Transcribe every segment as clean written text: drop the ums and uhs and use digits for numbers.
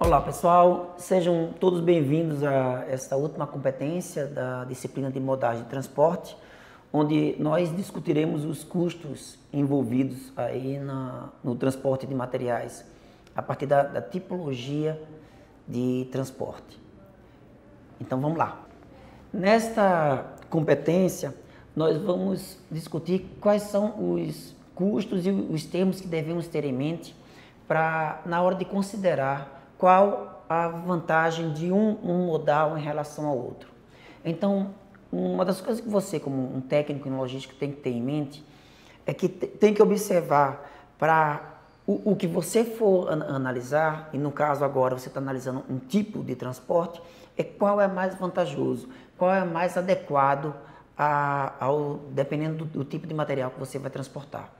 Olá pessoal, sejam todos bem-vindos a esta última competência da disciplina de modagem de transporte, onde nós discutiremos os custos envolvidos aí no transporte de materiais, a partir da tipologia de transporte. Então vamos lá. Nesta competência, nós vamos discutir quais são os custos e os termos que devemos ter em mente na hora de considerar qual a vantagem de um modal em relação ao outro. Então, uma das coisas que você, como um técnico em logística, tem que ter em mente é que tem que observar para o que você for analisar, e no caso agora você está analisando um tipo de transporte, é qual é mais vantajoso, qual é mais adequado dependendo do tipo de material que você vai transportar.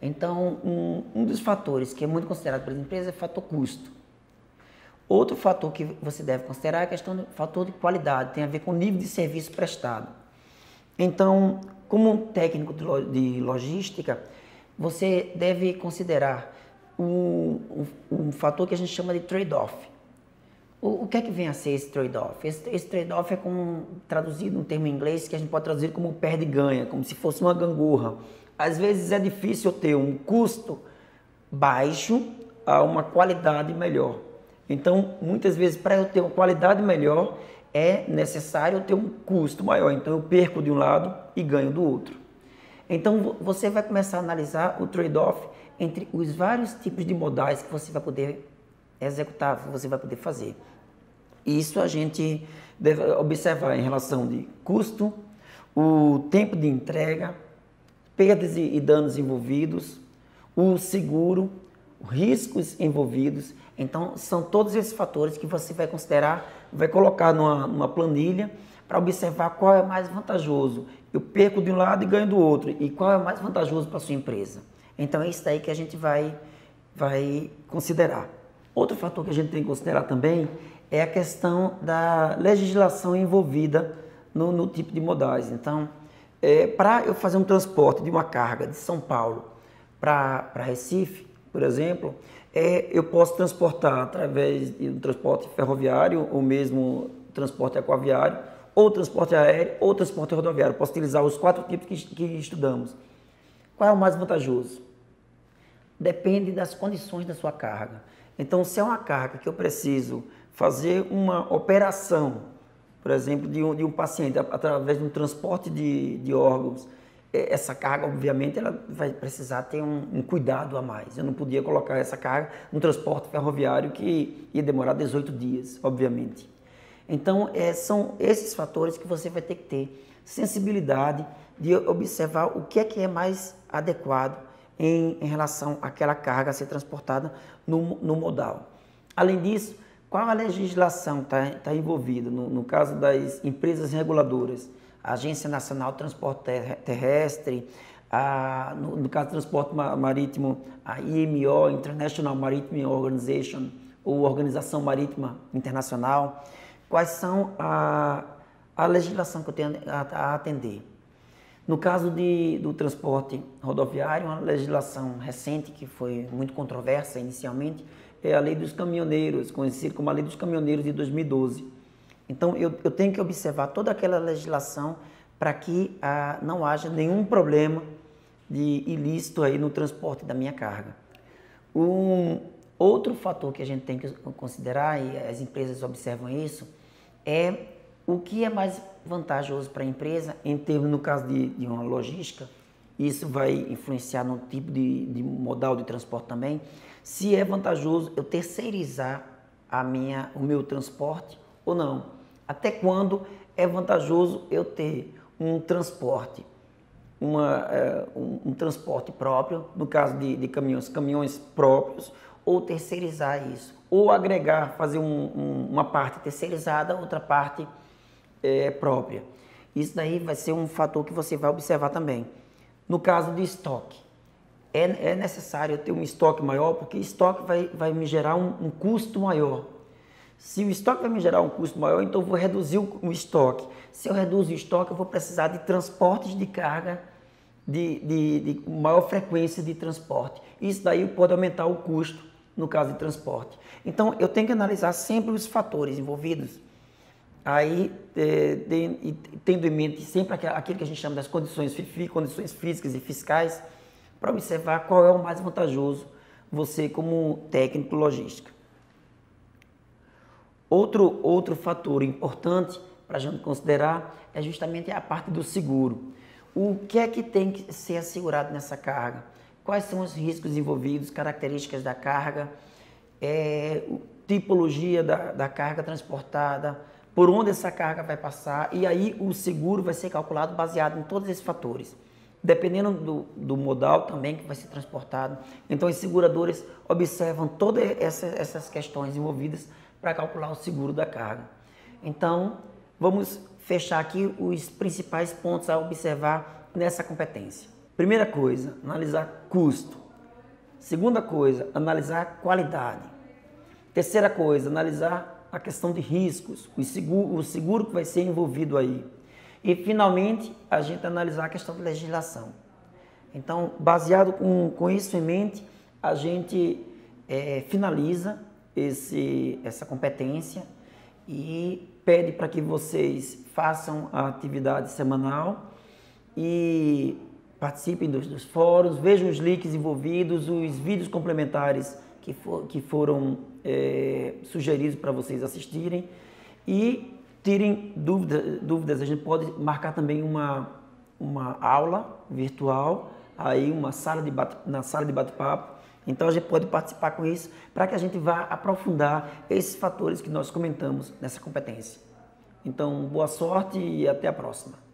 Então, um dos fatores que é muito considerado pelas empresas é o fator custo. Outro fator que você deve considerar é a questão do fator de qualidade, tem a ver com o nível de serviço prestado. Então, como um técnico de logística, você deve considerar um fator que a gente chama de trade-off. O que é que vem a ser esse trade-off? Esse trade-off é traduzido um termo em inglês que a gente pode traduzir como perde e ganha, como se fosse uma gangorra. Às vezes é difícil ter um custo baixo a uma qualidade melhor. Então, muitas vezes, para eu ter uma qualidade melhor, é necessário eu ter um custo maior. Então, eu perco de um lado e ganho do outro. Então, você vai começar a analisar o trade-off entre os vários tipos de modais que você vai poder executar, que você vai poder fazer. Isso a gente deve observar em relação de custo, o tempo de entrega, perdas e danos envolvidos, o seguro, riscos envolvidos. Então, são todos esses fatores que você vai considerar, vai colocar numa planilha para observar qual é mais vantajoso. Eu perco de um lado e ganho do outro. E qual é mais vantajoso para a sua empresa. Então, é isso daí que a gente vai considerar. Outro fator que a gente tem que considerar também é a questão da legislação envolvida no tipo de modais. Então, para eu fazer um transporte de uma carga de São Paulo para Recife, por exemplo, eu posso transportar através do transporte ferroviário, ou mesmo transporte aquaviário, ou transporte aéreo, ou transporte rodoviário. Posso utilizar os 4 tipos que estudamos. Qual é o mais vantajoso? Depende das condições da sua carga. Então, se é uma carga que eu preciso fazer uma operação, por exemplo, de um paciente, através de um transporte de órgãos, essa carga, obviamente, ela vai precisar ter um cuidado a mais. Eu não podia colocar essa carga no transporte ferroviário que ia demorar 18 dias, obviamente. Então, são esses fatores que você vai ter que ter sensibilidade de observar o que é mais adequado em relação àquela carga a ser transportada no modal. Além disso, qual a legislação está envolvida? No caso das empresas reguladoras, a Agência Nacional de Transporte Terrestre, no caso do transporte marítimo, a IMO, International Maritime Organization, ou Organização Marítima Internacional. Quais são a legislação que eu tenho a atender? No caso do transporte rodoviário, uma legislação recente que foi muito controversa inicialmente é a Lei dos Caminhoneiros, conhecida como a Lei dos Caminhoneiros de 2012. Então, eu tenho que observar toda aquela legislação para que não haja nenhum problema de ilícito aí no transporte da minha carga. Outro fator que a gente tem que considerar, e as empresas observam isso, é o que é mais vantajoso para a empresa, em termos, no caso de uma logística, isso vai influenciar no tipo de modal de transporte também, se é vantajoso eu terceirizar o meu transporte ou não. Até quando é vantajoso eu ter um transporte, um transporte próprio, no caso de caminhões próprios, ou terceirizar isso, ou agregar, fazer uma parte terceirizada, outra parte própria. Isso daí vai ser um fator que você vai observar também. No caso de estoque, é necessário eu ter um estoque maior, porque estoque vai me gerar um custo maior. Se o estoque vai me gerar um custo maior, então eu vou reduzir o estoque. Se eu reduzir o estoque, eu vou precisar de transportes de carga de maior frequência de transporte. Isso daí pode aumentar o custo no caso de transporte. Então, eu tenho que analisar sempre os fatores envolvidos, aí tendo em mente sempre aquilo que a gente chama das condições FIFI, condições físicas e fiscais, para observar qual é o mais vantajoso você como técnico logística. Outro fator importante para a gente considerar é justamente a parte do seguro. O que é que tem que ser assegurado nessa carga? Quais são os riscos envolvidos, características da carga, tipologia da carga transportada, por onde essa carga vai passar, e aí o seguro vai ser calculado baseado em todos esses fatores. Dependendo do modal também que vai ser transportado. Então, os seguradores observam todas essas questões envolvidas para calcular o seguro da carga. Então, vamos fechar aqui os principais pontos a observar nessa competência. Primeira coisa, analisar custo. Segunda coisa, analisar qualidade. Terceira coisa, analisar a questão de riscos, o seguro que vai ser envolvido aí. E, finalmente, a gente analisar a questão da legislação. Então, baseado com isso em mente, a gente finaliza essa competência e pede para que vocês façam a atividade semanal e participem dos fóruns, vejam os links envolvidos, os vídeos complementares que foram sugeridos para vocês assistirem e tirem dúvidas. A gente pode marcar também uma aula virtual, aí na sala de bate-papo. Então a gente pode participar com isso para que a gente vá aprofundar esses fatores que nós comentamos nessa competência. Então, boa sorte e até a próxima.